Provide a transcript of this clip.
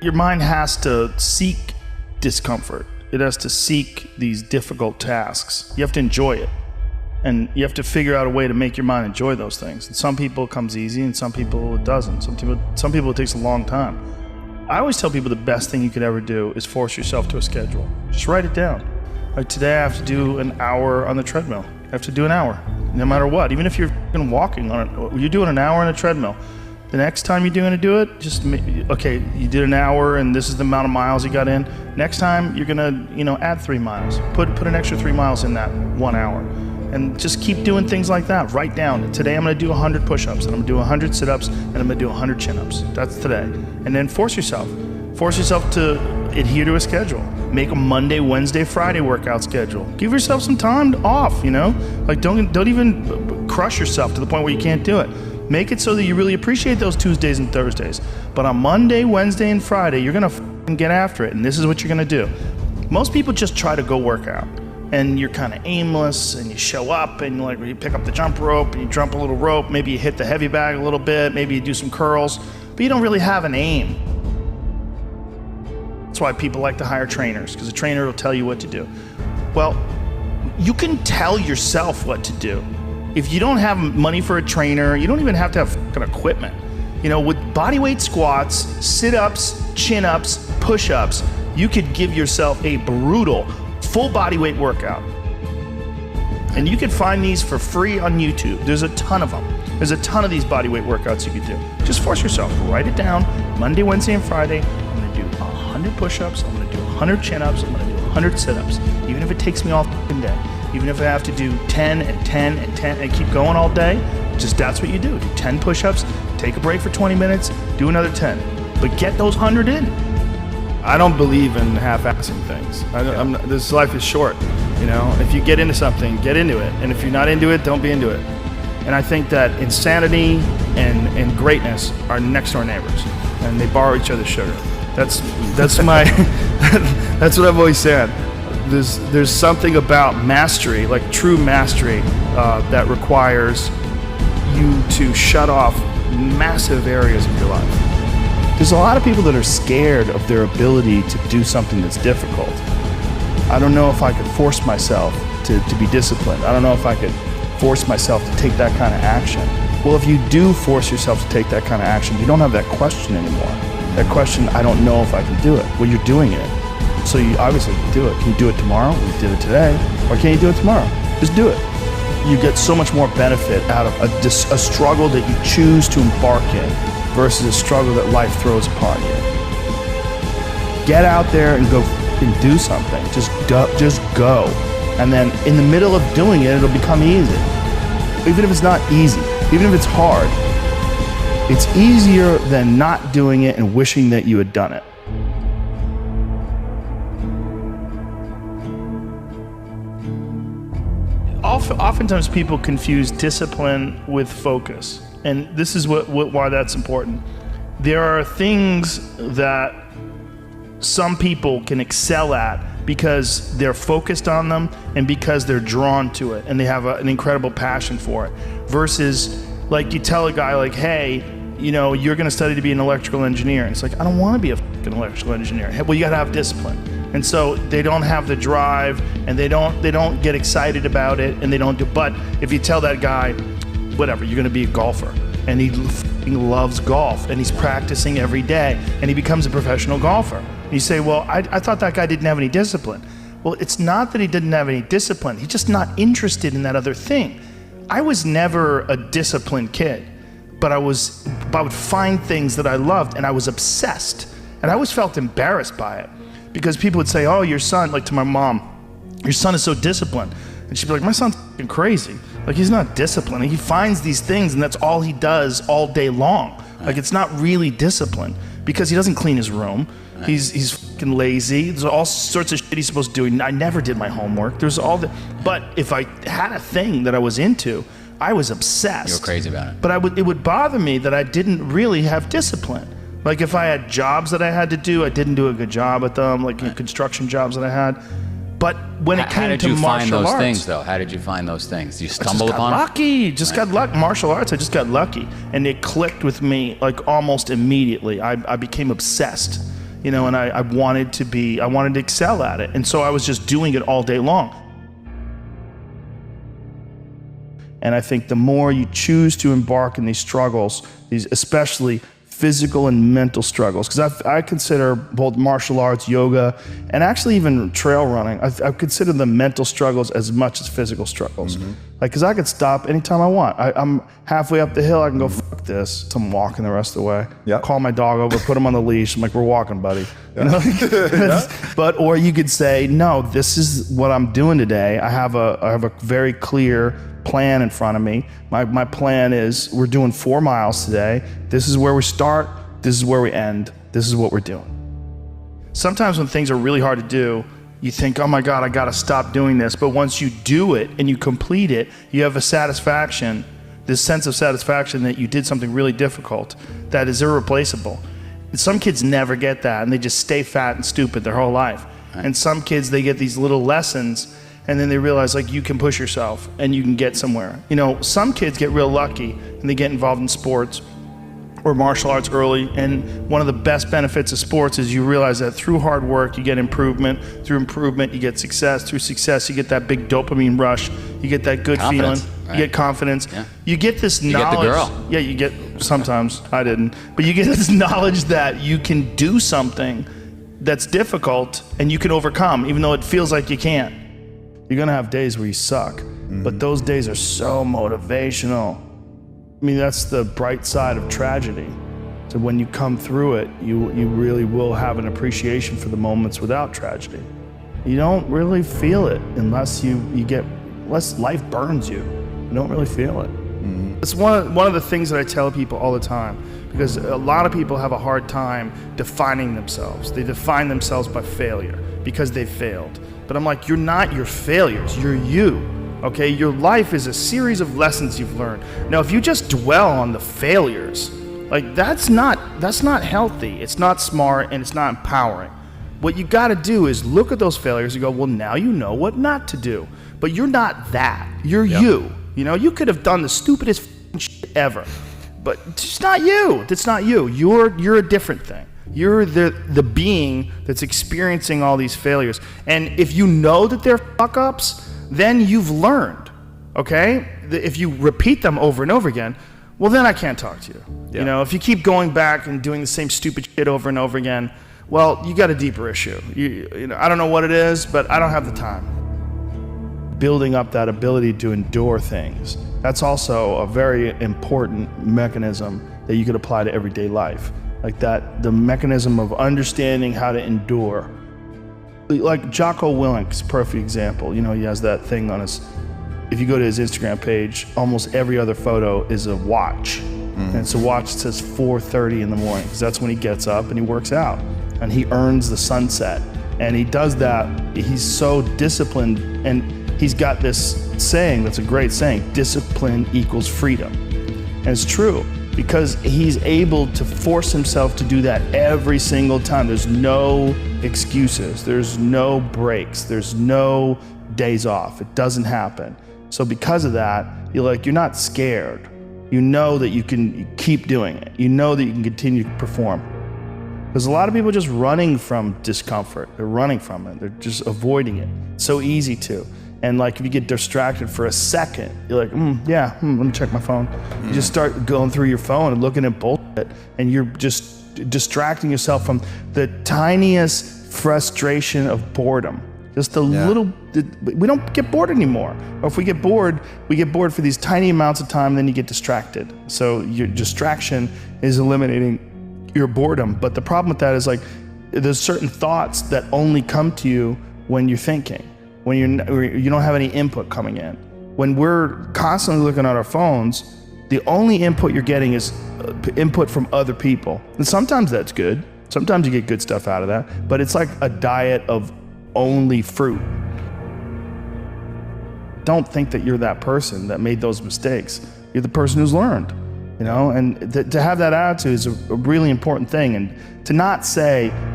Your mind has to seek discomfort. It has to seek these difficult tasks. You have to enjoy it. And you have to figure out a way to make your mind enjoy those things. And some people it comes easy and some people it doesn't. Some people it takes a long time. I always tell people the best thing you could ever do is force yourself to a schedule. Just write it down. Like today I have to do an hour on the treadmill. I have to do an hour, no matter what. Even if you're walking on it, you're doing an hour on a treadmill. The next time you're going to do it, okay, you did an hour and this is the amount of miles you got in. Next time you're going to, add 3 miles. Put an extra 3 miles in that 1 hour. And just keep doing things like that. Write down, today I'm going to do 100 push-ups, and I'm going to do 100 sit-ups, and I'm going to do 100 chin-ups. That's today. And then force yourself. Force yourself to adhere to a schedule. Make a Monday, Wednesday, Friday workout schedule. Give yourself some time off, Like don't even crush yourself to the point where you can't do it. Make it so that you really appreciate those Tuesdays and Thursdays. But on Monday, Wednesday, and Friday, you're going to get after it, and this is what you're going to do. Most people just try to go work out. And you're kind of aimless, and you show up, and you pick up the jump rope, and you jump a little rope, maybe you hit the heavy bag a little bit, maybe you do some curls, but you don't really have an aim. That's why people like to hire trainers, because a trainer will tell you what to do. Well, you can tell yourself what to do. If you don't have money for a trainer, you don't even have to have fucking equipment. With bodyweight squats, sit-ups, chin-ups, push-ups, you could give yourself a brutal full body weight workout. And you can find these for free on YouTube. There's a ton of them. There's a ton of these body weight workouts you could do. Just force yourself. Write it down. Monday, Wednesday, and Friday, I'm going to do 100 push-ups. I'm going to do 100 chin-ups. I'm going to do 100 sit-ups. Even if it takes me all fucking day. Even if I have to do 10 and 10 and 10 and keep going all day, just that's what you do. Do 10 push-ups, take a break for 20 minutes, do another 10. But get those 100 in. I don't believe in half-assing things. This life is short, If you get into something, get into it. And if you're not into it, don't be into it. And I think that insanity and greatness are next-door neighbors, and they borrow each other's sugar. That's my that's what I've always said. There's something about mastery, like true mastery, that requires you to shut off massive areas of your life. There's a lot of people that are scared of their ability to do something that's difficult. I don't know if I could force myself to be disciplined. I don't know if I could force myself to take that kind of action. Well, if you do force yourself to take that kind of action, you don't have that question anymore. That question, I don't know if I can do it. Well, you're doing it. So you obviously can do it. Can you do it tomorrow? We did it today. Or can you do it tomorrow? Just do it. You get so much more benefit out of a struggle that you choose to embark in versus a struggle that life throws upon you. Get out there and go and do something. Just go. And then in the middle of doing it, it'll become easy. Even if it's not easy, even if it's hard, it's easier than not doing it and wishing that you had done it. Oftentimes people confuse discipline with focus. And this is why that's important. There are things that some people can excel at because they're focused on them and because they're drawn to it and they have an incredible passion for it. Versus, like, you tell a guy, like, hey, you're going to study to be an electrical engineer. And it's like, I don't want to be a fucking electrical engineer. Well, you got to have discipline. And so they don't have the drive, and they don't get excited about it, and they don't do. But if you tell that guy, whatever, you're going to be a golfer, and he loves golf, and he's practicing every day, and he becomes a professional golfer. And you say, well, I thought that guy didn't have any discipline. Well, it's not that he didn't have any discipline. He's just not interested in that other thing. I was never a disciplined kid, but I would find things that I loved, and I was obsessed, and I always felt embarrassed by it. Because people would say, oh, your son, like to my mom, your son is so disciplined. And she'd be like, my son's f***ing crazy. Like, he's not disciplined. He finds these things and that's all he does all day long. Like, it's not really discipline because he doesn't clean his room. He's f***ing lazy. There's all sorts of shit he's supposed to do. I never did my homework. There's all the, but if I had a thing that I was into, I was obsessed. You were crazy about it. But it would bother me that I didn't really have discipline. Like, if I had jobs that I had to do, I didn't do a good job at them, like construction jobs that I had. But when it came to martial arts... How did you find those things, though? How did you find those things? Did you stumble upon them? I just got lucky. Martial arts, I just got lucky. And it clicked with me, like, almost immediately. I became obsessed. and I wanted to excel at it. And so I was just doing it all day long. And I think the more you choose to embark in these struggles, these especially physical and mental struggles, because I consider both martial arts, yoga, and actually even trail running, I consider the mental struggles as much as physical struggles. Like, because I could stop anytime I want. I'm halfway up the hill, I can go, fuck this. So I'm walking the rest of the way. Yep. Call my dog over, put him on the leash. I'm like, we're walking, buddy. But, or you could say, no, this is what I'm doing today. I have a very clear plan in front of me. My plan is we're doing 4 miles today. This is where we start. This is where we end. This is what we're doing. Sometimes when things are really hard to do, you think, oh my God, I gotta stop doing this. But once you do it and you complete it, you have a satisfaction, this sense of satisfaction that you did something really difficult that is irreplaceable. And some kids never get that, and they just stay fat and stupid their whole life. Right. And some kids, they get these little lessons, and then they realize, like, you can push yourself and you can get somewhere. Some kids get real lucky and they get involved in sports or martial arts early, and one of the best benefits of sports is you realize that through hard work you get improvement, through improvement you get success, through success you get that big dopamine rush, you get that good confidence, feeling, right? You get confidence, yeah. You get this knowledge. You get the girl. Yeah, you get, sometimes, I didn't, but you get this knowledge that you can do something that's difficult and you can overcome, even though it feels like you can't. You're gonna have days where you suck, but those days are so motivational. I mean, that's the bright side of tragedy. So when you come through it, you really will have an appreciation for the moments without tragedy. You don't really feel it unless unless life burns you. You don't really feel it. It's one of the things that I tell people all the time, because a lot of people have a hard time defining themselves. They define themselves by failure because they failed. But I'm like, you're not your failures, you're you. Okay, your life is a series of lessons you've learned. Now, if you just dwell on the failures, like that's not healthy. It's not smart and it's not empowering. What you got to do is look at those failures and go, well, now you know what not to do. But you're not that. You're you. You could have done the stupidest shit ever, but it's not you. That's not you. You're a different thing. You're the being that's experiencing all these failures. And if you know that they're fuck ups, then you've learned, okay? If you repeat them over and over again, well, then I can't talk to you. Yeah. If you keep going back and doing the same stupid shit over and over again, well, you got a deeper issue. I don't know what it is, but I don't have the time. Building up that ability to endure things, that's also a very important mechanism that you could apply to everyday life. Like that, the mechanism of understanding how to endure. Like Jocko Willink's perfect example. He has that thing on his, if you go to his Instagram page, almost every other photo is a watch. And it's a watch that says 4:30 in the morning, because that's when he gets up and he works out. And he earns the sunset. And he does that, he's so disciplined, and he's got this saying that's a great saying, discipline equals freedom. And it's true, because he's able to force himself to do that every single time. There's no excuses, there's no breaks, there's no days off. It doesn't happen. So because of that, you're not scared. You know that you can keep doing it. You know that you can continue to perform. Because a lot of people are just running from discomfort. They're running from it. They're just avoiding it. It's so easy to. And if you get distracted for a second, you're like, let me check my phone. You just start going through your phone and looking at bullshit, and you're just distracting yourself from the tiniest frustration of boredom. Just a little, we don't get bored anymore. Or if we get bored for these tiny amounts of time, then you get distracted. So your distraction is eliminating your boredom. But the problem with that is there's certain thoughts that only come to you when you're thinking, when you don't have any input coming in. When we're constantly looking at our phones, the only input you're getting is input from other people. And sometimes that's good. Sometimes you get good stuff out of that, but it's like a diet of only fruit. Don't think that you're that person that made those mistakes. You're the person who's learned, and to have that attitude is a really important thing. And to not say,